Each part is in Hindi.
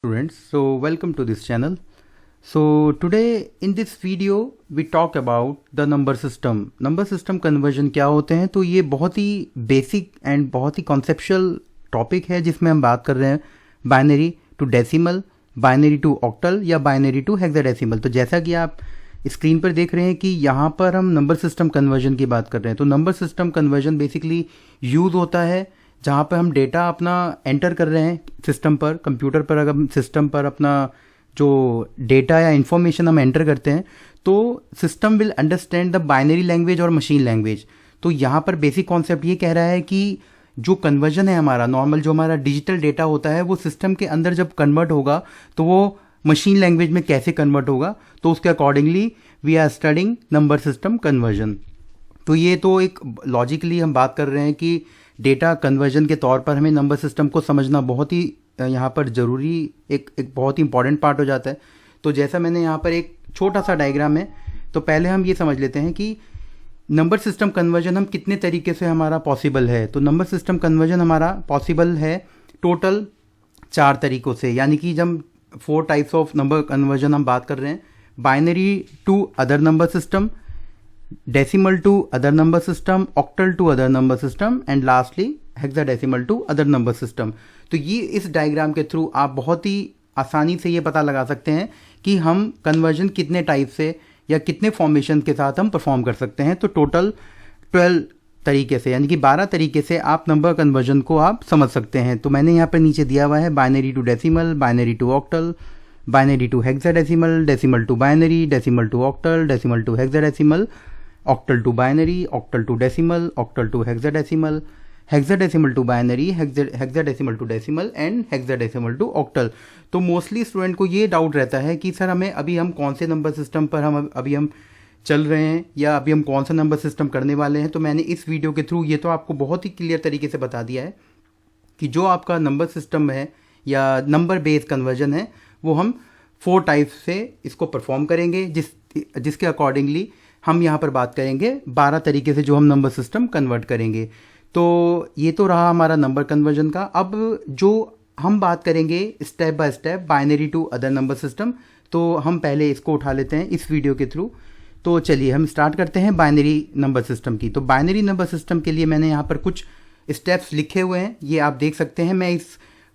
Students, so welcome to this channel. So today in this video we talk about the number system. Number system conversion क्या होते हैं, तो ये बहुत ही बेसिक एंड बहुत ही कॉन्सेप्चुअल टॉपिक है जिसमें हम बात कर रहे हैं binary to decimal, binary to octal या बाइनरी टू हेक्साडेसिमल। तो जैसा कि आप स्क्रीन पर देख रहे हैं कि यहाँ पर हम नंबर सिस्टम कन्वर्जन की बात कर रहे हैं। तो number system conversion basically use होता है जहाँ पर हम डेटा अपना एंटर कर रहे हैं सिस्टम पर, कंप्यूटर पर। अगर हम सिस्टम पर अपना जो डेटा या इन्फॉर्मेशन हम एंटर करते हैं तो system will understand the binary language और मशीन लैंग्वेज। तो यहाँ पर बेसिक कॉन्सेप्ट ये कह रहा है कि जो कन्वर्जन है हमारा नॉर्मल, जो हमारा डिजिटल डेटा होता है, वो सिस्टम के अंदर जब कन्वर्ट होगा तो वो मशीन लैंग्वेज में कैसे कन्वर्ट होगा, तो उसके accordingly we are studying number system conversion. तो ये तो एक लॉजिकली हम बात कर रहे हैं कि डेटा कन्वर्जन के तौर पर हमें नंबर सिस्टम को समझना बहुत ही यहाँ पर ज़रूरी, एक बहुत ही इंपॉर्टेंट पार्ट हो जाता है। तो जैसा मैंने यहाँ पर एक छोटा सा डायग्राम है, तो पहले हम ये समझ लेते हैं कि नंबर सिस्टम कन्वर्जन हम कितने तरीके से हमारा पॉसिबल है। तो नंबर सिस्टम कन्वर्जन हमारा पॉसिबल है टोटल 4 तरीकों से, यानी कि जब 4 टाइप्स ऑफ नंबर कन्वर्जन हम बात कर रहे हैं। Binary to other number system, decimal to other number system, octal to other number system and lastly hexadecimal to other number system. तो ये इस डायग्राम के थ्रू आप बहुत ही आसानी से ये पता लगा सकते हैं कि हम कन्वर्जन कितने टाइप से या कितने फॉर्मेशन के साथ हम परफॉर्म कर सकते हैं। तो टोटल 12 तरीके से, यानी कि 12 तरीके से आप नंबर कन्वर्जन को आप समझ सकते हैं। तो मैंने यहाँ पर नीचे दिया हुआ है binary to decimal, binary to octal, binary to hexadecimal, decimal to binary, decimal to octal, decimal to hexadecimal, octal to binary, octal to decimal, octal to hexadecimal, hexadecimal to binary, hexadecimal to decimal and hexadecimal to octal. तो मोस्टली स्टूडेंट को ये डाउट रहता है कि सर हमें अभी हम कौन से नंबर सिस्टम पर हम चल रहे हैं या अभी हम कौन सा नंबर सिस्टम करने वाले हैं। तो मैंने इस वीडियो के थ्रू ये तो आपको बहुत ही क्लियर तरीके से बता दिया है कि जो आपका नंबर सिस्टम है या नंबर बेस्ड कन्वर्जन है वो हम 4 टाइप से इसको परफॉर्म करेंगे, जिसके अकॉर्डिंगली हम यहाँ पर बात करेंगे 12 तरीके से जो हम नंबर सिस्टम कन्वर्ट करेंगे। तो ये तो रहा हमारा नंबर कन्वर्जन का। अब जो हम बात करेंगे step by step binary to other number system, तो हम पहले इसको उठा लेते हैं इस वीडियो के थ्रू। तो चलिए हम स्टार्ट करते हैं बाइनरी नंबर सिस्टम की। तो बाइनरी नंबर सिस्टम के लिए मैंने यहाँ पर कुछ स्टेप्स लिखे हुए हैं, ये आप देख सकते हैं। मैं इस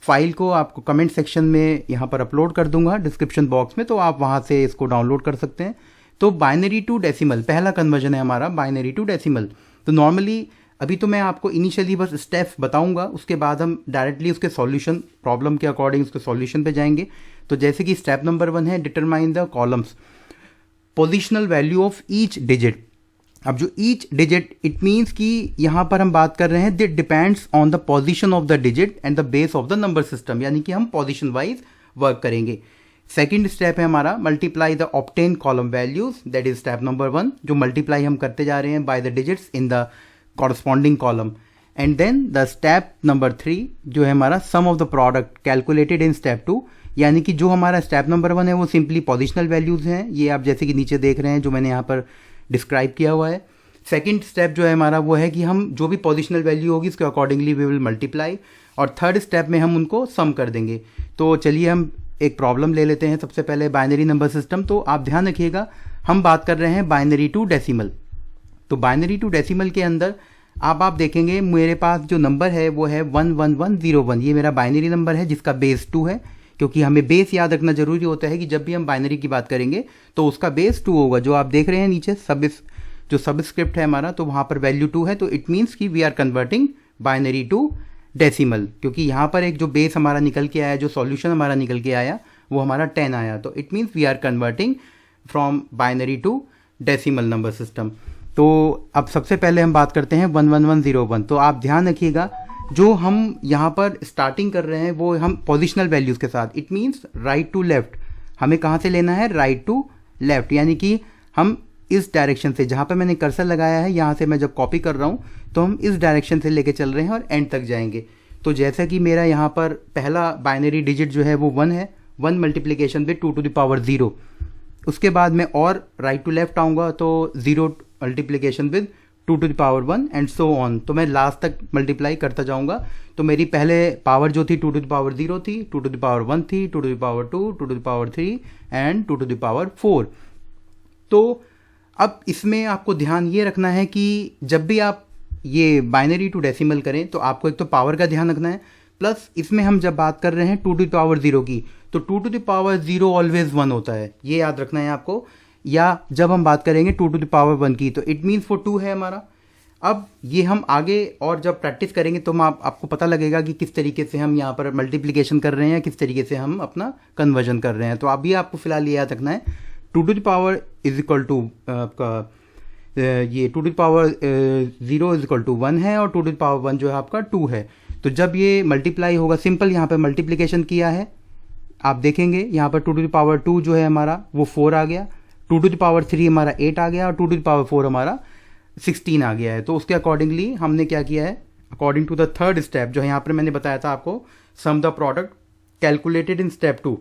फाइल को आपको कमेंट सेक्शन में यहाँ पर अपलोड कर दूंगा डिस्क्रिप्शन बॉक्स में, तो आप वहाँ से इसको डाउनलोड कर सकते हैं। तो बाइनरी टू डेसिमल पहला कन्वर्जन है हमारा, बाइनरी टू डेसिमल। तो नॉर्मली अभी तो मैं आपको इनिशियली बस स्टेप्स बताऊंगा, उसके बाद हम डायरेक्टली उसके सॉल्यूशन, प्रॉब्लम के अकॉर्डिंग उसके सॉल्यूशन पे जाएंगे। तो जैसे कि स्टेप नंबर 1 है determine the columns positional value of each digit. अब जो ईच डिजिट, इट मीन्स कि यहाँ पर हम बात कर रहे हैं that depends on the position of the digit and the base of the number system, यानी कि हम पोजिशन वाइज वर्क करेंगे। सेकेंड स्टेप है हमारा multiply the obtain column values, that is step number 1, जो मल्टीप्लाई हम करते जा रहे हैं by the digits in the corresponding column. And then the step number 3 जो है हमारा sum of the product calculated in step 2, यानी कि जो हमारा स्टेप नंबर 1 है वो सिंपली पोजिशनल वैल्यूज हैं, ये आप जैसे कि नीचे देख रहे हैं जो मैंने यहाँ पर डिस्क्राइब किया हुआ है। सेकेंड स्टेप जो है हमारा वो है कि हम जो भी पोजिशनल वैल्यू होगी उसके अकॉर्डिंगली वी विल मल्टीप्लाई, और थर्ड स्टेप में हम उनको सम कर देंगे। तो चलिए हम एक प्रॉब्लम ले लेते हैं सबसे पहले बाइनरी नंबर सिस्टम। तो आप ध्यान रखिएगा हम बात कर रहे हैं बाइनरी टू डेसिमल। तो बाइनरी टू डेसिमल के अंदर आप देखेंगे मेरे पास जो नंबर है वो है 11101। ये मेरा बाइनरी नंबर है जिसका बेस 2 है, क्योंकि हमें बेस याद रखना जरूरी होता है कि जब भी हम बाइनरी की बात करेंगे तो उसका बेस 2 होगा। जो आप देख रहे हैं नीचे जो सबस्क्रिप्ट है हमारा, तो वहाँ पर वैल्यू 2 है, तो इट मीन्स कि we are converting binary to decimal, क्योंकि यहाँ पर एक जो बेस हमारा निकल के आया, जो सॉल्यूशन हमारा निकल के आया वो हमारा 10 आया। तो it means we are converting from binary to decimal number system. तो अब सबसे पहले हम बात करते हैं 11101। तो आप ध्यान रखिएगा जो हम यहाँ पर स्टार्टिंग कर रहे हैं वो हम पोजिशनल वैल्यूज़ के साथ, it means right to left, हमें कहाँ से लेना है, राइट टू लेफ्ट, यानी कि हम इस डायरेक्शन से, जहाँ पर मैंने कर्सर लगाया है यहाँ से मैं जब कॉपी कर रहा हूँ तो हम इस डायरेक्शन से लेके चल रहे हैं और एंड तक जाएंगे। तो जैसा कि मेरा यहाँ पर पहला बाइनरी डिजिट जो है वो 1 है, 1 multiplication with 2 to the power 0। उसके बाद मैं और राइट टू लेफ्ट आऊँगा तो 0 multiplication with 2 to the power 1 and so on. तो मैं लास्ट तक मल्टीप्लाई करता जाऊंगा। तो मेरी पहले पावर जो थी 2 टू द पावर 0 थी, 2 टू द पावर 1 थी, 2 to the power 2, 2 to the power 3 and 2 to the power 4। तो अब इसमें आपको ध्यान ये रखना है कि जब भी आप ये बाइनरी टू डेसिमल करें तो आपको एक तो पावर का ध्यान रखना है, प्लस इसमें हम जब बात कर रहे हैं 2 टू द पावर 0 की, तो 2 टू द पावर 0 ऑलवेज 1 होता है, ये याद रखना है आपको। या जब हम बात करेंगे 2 टू द पावर 1 की, तो इट मीन्स वो 2 है हमारा। अब ये हम आगे और जब प्रैक्टिस करेंगे तो आपको पता लगेगा कि किस तरीके से हम यहाँ पर मल्टीप्लिकेशन कर रहे हैं, किस तरीके से हम अपना कन्वर्जन कर रहे हैं। तो अभी आपको फिलहाल ये याद रखना है 2 to the power is equal to आपका ये 2 to the power 0 is equal to 1 है, और 2 टू द पावर 1 जो है आपका 2 है। तो जब ये मल्टीप्लाई होगा, सिंपल यहाँ पे मल्टीप्लिकेशन किया है, आप देखेंगे यहाँ पर 2 टू द पावर 2 जो है हमारा वो 4 आ गया, 2 टू द पावर 3 हमारा 8 आ गया, और 2 टू द पावर 4 हमारा 16 आ गया है। तो उसके अकॉर्डिंगली हमने क्या किया है, according to the third step जो यहाँ पर मैंने बताया था आपको, sum the product calculated in step 2,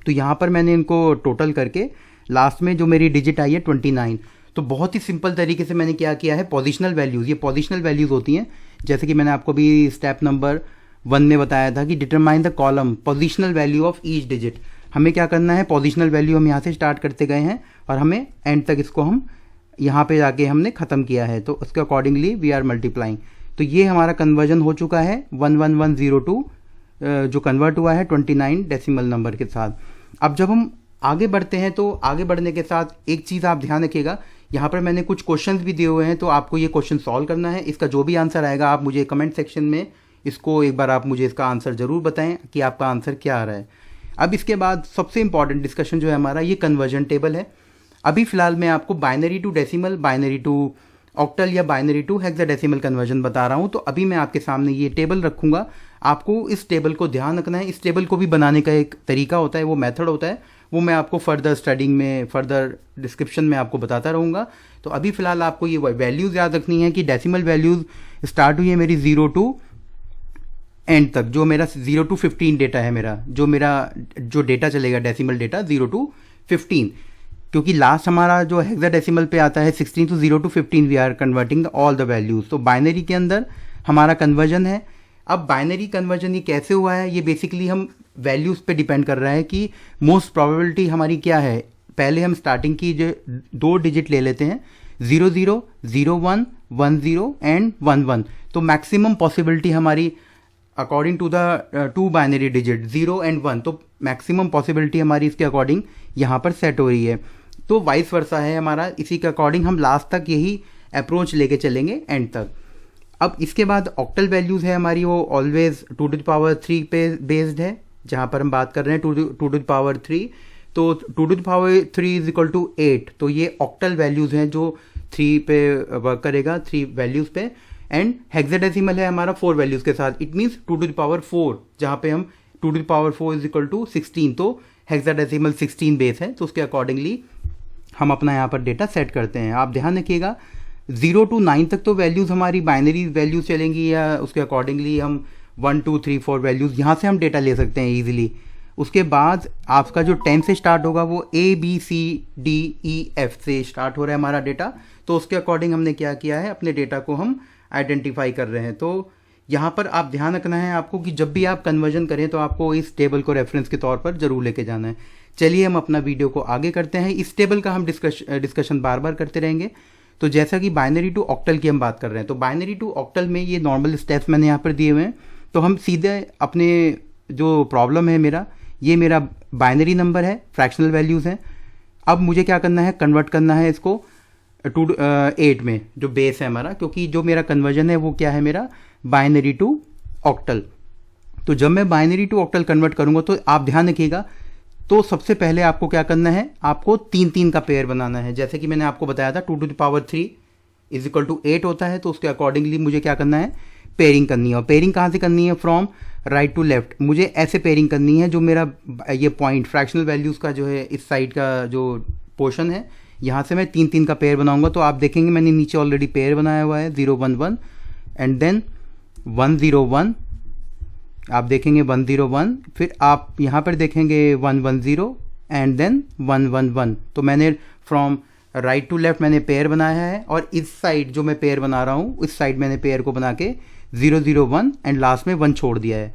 तो यहाँ पर मैंने इनको टोटल करके लास्ट में जो मेरी डिजिट आई है 29। तो बहुत ही सिंपल तरीके से मैंने क्या किया है, पोजिशनल वैल्यूज़, ये पोजिशनल वैल्यूज़ होती हैं, जैसे कि मैंने आपको भी स्टेप नंबर 1 में बताया था कि determine the column positional value of each digit. हमें क्या करना है, पोजिशनल वैल्यू हम यहाँ से स्टार्ट करते गए हैं और हमें एंड तक इसको हम यहाँ पे जाके हमने ख़त्म किया है। तो उसके अकॉर्डिंगली वी आर मल्टीप्लाइंग। तो ये हमारा कन्वर्जन हो चुका है 11102 जो कन्वर्ट हुआ है 29 डेसिमल नंबर के साथ। अब जब हम आगे बढ़ते हैं तो आगे बढ़ने के साथ एक चीज़ आप ध्यान रखिएगा, यहाँ पर मैंने कुछ क्वेश्चंस भी दिए हुए हैं, तो आपको ये क्वेश्चन सॉल्व करना है। इसका जो भी आंसर आएगा आप मुझे कमेंट सेक्शन में इसको एक बार आप मुझे इसका आंसर ज़रूर बताएं कि आपका आंसर क्या आ रहा है। अब इसके बाद सबसे इंपॉर्टेंट डिस्कशन जो है हमारा, ये कन्वर्जन टेबल है। अभी फ़िलहाल मैं आपको binary to decimal, binary to octal या बाइनरी टू हेक्साडेसिमल कन्वर्जन बता रहा हूँ। तो अभी मैं आपके सामने ये टेबल रखूँगा, आपको इस टेबल को ध्यान रखना है। इस टेबल को भी बनाने का एक तरीका होता है, वो मेथड होता है, वो मैं आपको फर्दर स्टडिंग में, फर्दर डिस्क्रिप्शन में आपको बताता रहूँगा। तो अभी फ़िलहाल आपको ये वैल्यूज़ याद रखनी है कि डेसिमल वैल्यूज़ स्टार्ट हुई है मेरी 0 टू एंड तक, जो मेरा 0 टू 15 डेटा है मेरा जो डेटा चलेगा डेसिमल डेटा 0 टू 15, क्योंकि लास्ट हमारा जो हेक्साडेसिमल पे आता है 16, तो 0 to 15 we are converting all the values. तो बाइनरी के अंदर हमारा कन्वर्जन है। अब बाइनरी कन्वर्जन ये कैसे हुआ है, ये बेसिकली हम वैल्यूज़ पे डिपेंड कर रहा है कि मोस्ट प्रोबेबिलिटी हमारी क्या है। पहले हम स्टार्टिंग की जो 2 डिजिट ले लेते हैं, 00, 01, 10 एंड 11। तो मैक्सिमम पॉसिबिलिटी हमारी according to the 2 binary digit 0 and 1, तो मैक्सिमम पॉसिबिलिटी हमारी इसके अकॉर्डिंग यहाँ पर सेट हो रही है। तो वाइस वर्सा है हमारा, इसी के अकॉर्डिंग हम लास्ट तक यही अप्रोच लेके चलेंगे एंड तक। अब इसके बाद ऑक्टल वैल्यूज़ है हमारी, वो ऑलवेज 2 टू द पावर 3 पे बेस्ड है, जहाँ पर हम बात कर रहे हैं 2 टू द पावर 3। तो 2 to the power 3 is equal to 8। तो ये ऑक्टल वैल्यूज़ हैं जो 3 पे वर्क करेगा, 3 वैल्यूज़ पे। एंड हेक्साडेसिमल है हमारा 4 वैल्यूज़ के साथ, it means 2 to the power 4, जहाँ पे हम 2 to the power 4 is equal to 16। तो हेक्साडेसिमल 16 बेस है, तो उसके अकॉर्डिंगली हम अपना यहाँ पर डेटा सेट करते हैं। आप ध्यान रखिएगा 0 टू 9 तक तो वैल्यूज़ हमारी बाइनरी वैल्यूज़ चलेंगी, या उसके अकॉर्डिंगली हम 1 2 3 4 वैल्यूज़ यहाँ से हम डेटा ले सकते हैं ईजिली। उसके बाद आपका जो 10 से स्टार्ट होगा वो ABCDEF से स्टार्ट हो रहा है हमारा डेटा। तो उसके अकॉर्डिंग हमने क्या किया है, अपने डेटा को हम आइडेंटिफाई कर रहे हैं। तो यहाँ पर आप ध्यान रखना है आपको कि जब भी आप कन्वर्जन करें तो आपको इस टेबल को रेफरेंस के तौर पर ज़रूर लेके जाना है। चलिए हम अपना वीडियो को आगे करते हैं। इस टेबल का हम डिस्कशन बार बार करते रहेंगे। तो जैसा कि बाइनरी टू ऑक्टल की हम बात कर रहे हैं, तो बाइनरी टू ऑक्टल में ये नॉर्मल स्टेप्स मैंने यहाँ पर दिए हुए हैं। तो हम सीधे अपने जो प्रॉब्लम है ये मेरा बाइनरी नंबर है, फ्रैक्शनल वैल्यूज़ हैं। अब मुझे क्या करना है, कन्वर्ट करना है इसको 8 में, जो बेस है हमारा, क्योंकि जो मेरा कन्वर्जन है वो क्या है, मेरा बाइनरी टू ऑक्टल। तो जब मैं बाइनरी टू ऑक्टल कन्वर्ट करूँगा तो आप ध्यान रखिएगा, तो सबसे पहले आपको क्या करना है, आपको 3 का पेयर बनाना है। जैसे कि मैंने आपको बताया था 2 to the power 3 is equal to 8 होता है। तो उसके अकॉर्डिंगली मुझे क्या करना है, पेयरिंग करनी है। और पेयरिंग कहाँ से करनी है, फ्रॉम राइट टू लेफ्ट। मुझे ऐसे पेयरिंग करनी है जो मेरा ये पॉइंट फ्रैक्शनल वैल्यूज़ का जो है, इस साइड का जो पोर्शन है, यहाँ से मैं 3 का पेयर बनाऊंगा। तो आप देखेंगे मैंने नीचे ऑलरेडी पेयर बनाया हुआ है 0 1 1 एंड देन 1 0 1। आप देखेंगे 1 0 1, फिर आप यहाँ पर देखेंगे 1 1 0 एंड देन 1 1 1। तो मैंने फ्रॉम राइट टू लेफ्ट मैंने पेयर बनाया है, और इस साइड जो मैं पेयर बना रहा हूँ इस साइड मैंने पेयर को बना के 0 0 1 एंड लास्ट में 1 छोड़ दिया है।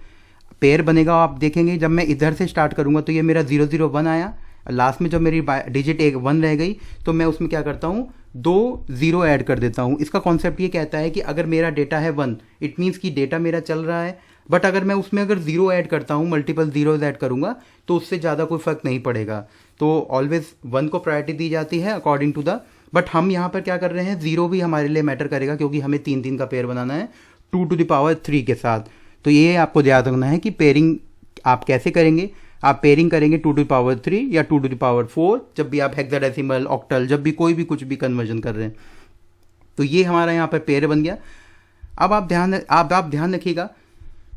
पेयर बनेगा आप देखेंगे जब मैं इधर से स्टार्ट करूँगा तो ये मेरा 0 0 1 आया, लास्ट में जब मेरी डिजिट एक 1 रह गई तो मैं उसमें क्या करता हूँ 2 0 ऐड कर देता हूँ। इसका कॉन्सेप्ट ये कहता है कि अगर मेरा डेटा है 1 इट मीन्स कि डेटा मेरा चल रहा है, बट अगर मैं उसमें अगर 0 ऐड करता हूँ, मल्टीपल जीरोज ऐड करूँगा तो उससे ज़्यादा कोई फ़र्क नहीं पड़ेगा। तो ऑलवेज 1 को प्रायोरिटी दी जाती है अकॉर्डिंग टू द, बट हम यहाँ पर क्या कर रहे हैं 0 भी हमारे लिए मैटर करेगा क्योंकि हमें 3 का पेयर बनाना है 2 to the power 3 के साथ। तो ये आपको याद रखना है कि पेयरिंग आप कैसे करेंगे। आप पेयरिंग करेंगे 2 to the power 3 या 2 to the power 4 जब भी आप हेक्साडेसिमल, ऑक्टल, जब भी कोई भी कुछ भी कन्वर्जन कर रहे हैं। तो ये हमारा यहाँ पर पेयर बन गया। अब आप ध्यान रखिएगा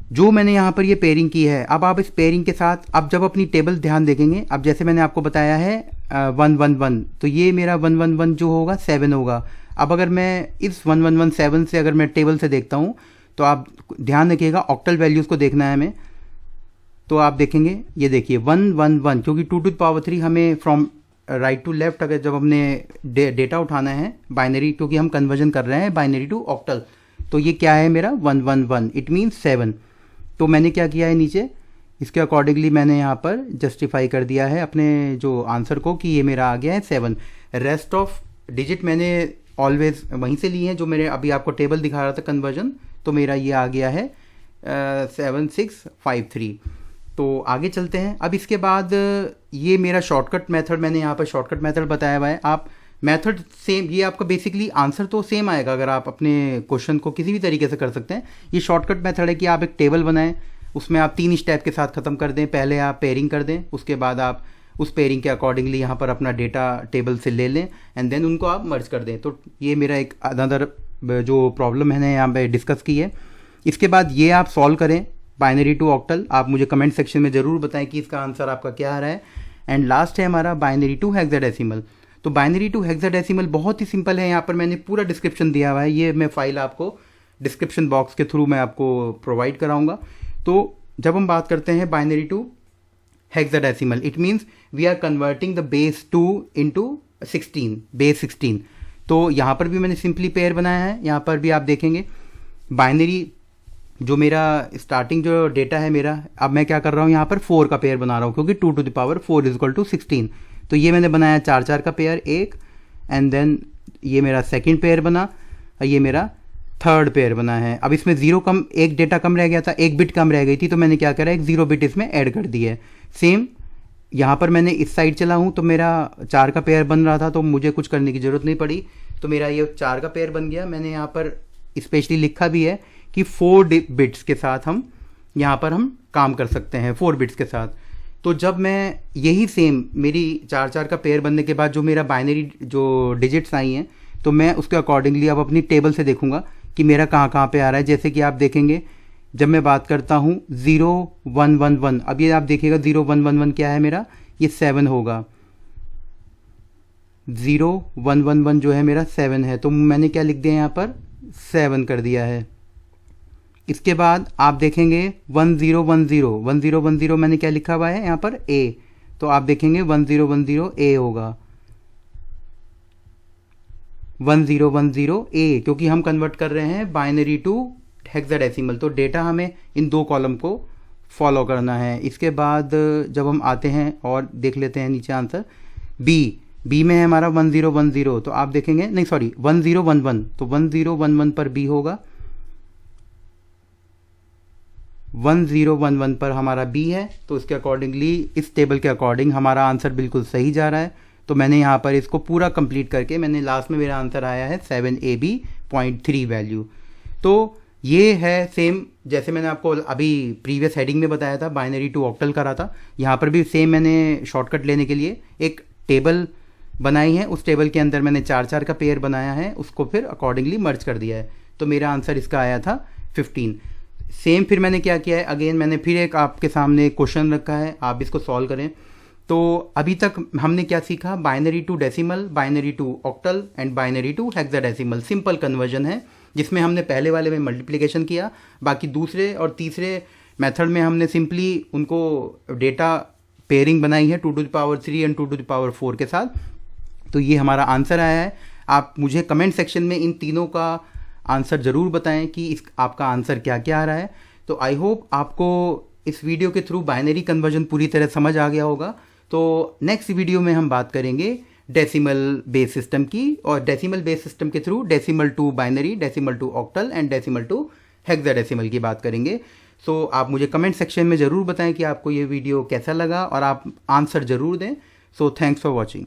जो मैंने यहाँ पर ये पेयरिंग की है, अब आप इस पेयरिंग के साथ अब जब अपनी टेबल ध्यान देखेंगे, अब जैसे मैंने आपको बताया है 1 1 1 तो ये मेरा 1 1 1 जो होगा 7 होगा। अब अगर मैं इस 1 1 1 7 से अगर मैं टेबल से देखता हूँ तो आप ध्यान रखिएगा ऑक्टल वैल्यूज़ को देखना है हमें। तो आप देखेंगे ये देखिए 1 1 1 क्योंकि 2 to the power 3 हमें फ्रॉम राइट टू लेफ्ट अगर जब हमने डेटा उठाना है बाइनरी, क्योंकि हम कन्वर्जन कर रहे हैं बाइनरी टू ऑक्टल, तो ये क्या है मेरा 1 1 1 इट मीन्स 7। तो मैंने क्या किया है नीचे इसके अकॉर्डिंगली मैंने यहाँ पर जस्टिफाई कर दिया है अपने जो आंसर को कि ये मेरा आ गया है 7। रेस्ट ऑफ डिजिट मैंने ऑलवेज वहीं से लिए हैं जो मेरे अभी आपको टेबल दिखा रहा था कन्वर्जन, तो मेरा ये आ गया है 7653। तो आगे चलते हैं। अब इसके बाद ये मेरा शॉर्टकट मेथड, मैंने यहाँ पर शॉर्टकट मेथड बताया हुआ है। आप मेथड सेम, ये आपका बेसिकली आंसर तो सेम आएगा अगर आप अपने क्वेश्चन को किसी भी तरीके से कर सकते हैं। ये शॉर्टकट मेथड है कि आप एक टेबल बनाएं, उसमें आप 3 स्टेप के साथ ख़त्म कर दें। पहले आप पेयरिंग कर दें, उसके बाद आप उस पेयरिंग के अकॉर्डिंगली यहाँ पर अपना डेटा टेबल से ले लें एंड देन उनको आप मर्ज कर दें। तो ये मेरा एक अनदर जो प्रॉब्लम मैंने यहाँ पे डिस्कस की है। इसके बाद ये आप सॉल्व करें बाइनरी टू ऑक्टल। आप मुझे कमेंट सेक्शन में ज़रूर बताएं कि इसका आंसर आपका क्या आ रहा है। एंड लास्ट है हमारा बाइनरी टू हेक्साडेसिमल। तो बाइनरी टू हेक्साडेसिमल बहुत ही सिंपल है, यहाँ पर मैंने पूरा डिस्क्रिप्शन दिया हुआ है। ये मैं फाइल आपको डिस्क्रिप्शन बॉक्स के थ्रू मैं आपको प्रोवाइड कराऊंगा। तो जब हम बात करते हैं binary to hexadecimal, it means we are converting the base 2 into 16, base 16। तो यहाँ पर भी मैंने सिंपली पेयर बनाया है। यहाँ पर भी आप देखेंगे बाइनरी जो मेरा स्टार्टिंग जो डेटा है मेरा, अब मैं क्या कर रहा हूँ यहाँ पर 4 का पेयर बना रहा हूँ क्योंकि 2 to the power 4 is equal to 16। तो ये मैंने बनाया 4 का पेयर एक, एंड देन ये मेरा सेकंड पेयर बना और ये मेरा थर्ड पेयर बना है। अब इसमें 0 कम, एक डेटा कम रह गया था, 1 बिट कम रह गई थी, तो मैंने क्या करा, एक 0 बिट इसमें ऐड कर दी है। सेम यहाँ पर मैंने इस साइड चला हूँ तो मेरा 4 का पेयर बन रहा था तो मुझे कुछ करने की ज़रूरत नहीं पड़ी, तो मेरा ये 4 का पेयर बन गया। मैंने यहाँ पर स्पेशली लिखा भी है कि 4 बिट्स के साथ हम यहाँ पर हम काम कर सकते हैं, 4 बिट्स के साथ। तो जब मैं यही सेम मेरी 4 का पेयर बनने के बाद जो मेरा बाइनरी जो डिजिट्स आई हैं, तो मैं उसके अकॉर्डिंगली अब अपनी टेबल से देखूंगा कि मेरा कहाँ कहाँ पे आ रहा है। जैसे कि आप देखेंगे जब मैं बात करता हूँ 0 1 1 1, अब ये आप देखिएगा 0 1 1 1 क्या है मेरा, ये 7 होगा। 0 1 1 1 जो है मेरा 7 है, तो मैंने क्या लिख दिया यहाँ पर 7 कर दिया है। इसके बाद आप देखेंगे 1 0 1 0 1 0 1 0 मैंने क्या लिखा हुआ है यहाँ पर A, तो आप देखेंगे 1 0 1 0 A होगा, 1 0 1 0 A, क्योंकि हम कन्वर्ट कर रहे हैं बाइनरी टू हेक्साडेसिमल। तो डेटा हमें इन 2 कॉलम को फॉलो करना है। इसके बाद जब हम आते हैं और देख लेते हैं नीचे आंसर बी में है हमारा 1 0 1 0, तो आप देखेंगे नहीं सॉरी 1 0 1 1, तो 1 0 1 1 पर B होगा, 1 0 1 1 पर हमारा B है। तो इसके अकॉर्डिंगली इस टेबल के अकॉर्डिंग हमारा आंसर बिल्कुल सही जा रहा है। तो मैंने यहाँ पर इसको पूरा कंप्लीट करके मैंने लास्ट में मेरा आंसर आया है 7AB.3 वैल्यू। तो ये है सेम जैसे मैंने आपको अभी प्रीवियस हेडिंग में बताया था, बाइनरी टू ऑक्टल करा था। यहाँ पर भी सेम मैंने शॉर्टकट लेने के लिए एक टेबल बनाई है, उस टेबल के अंदर मैंने 4 का पेयर बनाया है, उसको फिर अकॉर्डिंगली मर्ज कर दिया है। तो मेरा आंसर इसका आया था 15। सेम फिर मैंने क्या किया है, अगेन मैंने फिर एक आपके सामने क्वेश्चन रखा है, आप इसको सॉल्व करें। तो अभी तक हमने क्या सीखा, binary to decimal, binary to octal and binary to hexadecimal. Simple conversion है जिसमें हमने पहले वाले में मल्टीप्लिकेशन किया, बाकी दूसरे और तीसरे मेथड में हमने सिंपली उनको डेटा पेयरिंग बनाई है 2 to the power 3 and 2 to the power 4 के साथ। तो ये हमारा आंसर आया है। आप मुझे कमेंट सेक्शन में इन तीनों का आंसर ज़रूर बताएं कि इस आपका आंसर क्या क्या आ रहा है। तो आई होप आपको इस वीडियो के थ्रू बाइनरी कन्वर्जन पूरी तरह समझ आ गया होगा। तो नेक्स्ट वीडियो में हम बात करेंगे डेसिमल बेस सिस्टम की, और डेसिमल बेस सिस्टम के through decimal to binary, decimal to octal and decimal to hexadecimal की बात करेंगे। सो आप मुझे कमेंट सेक्शन में ज़रूर बताएं कि आपको ये वीडियो कैसा लगा, और आप आंसर ज़रूर दें। So thanks for watching.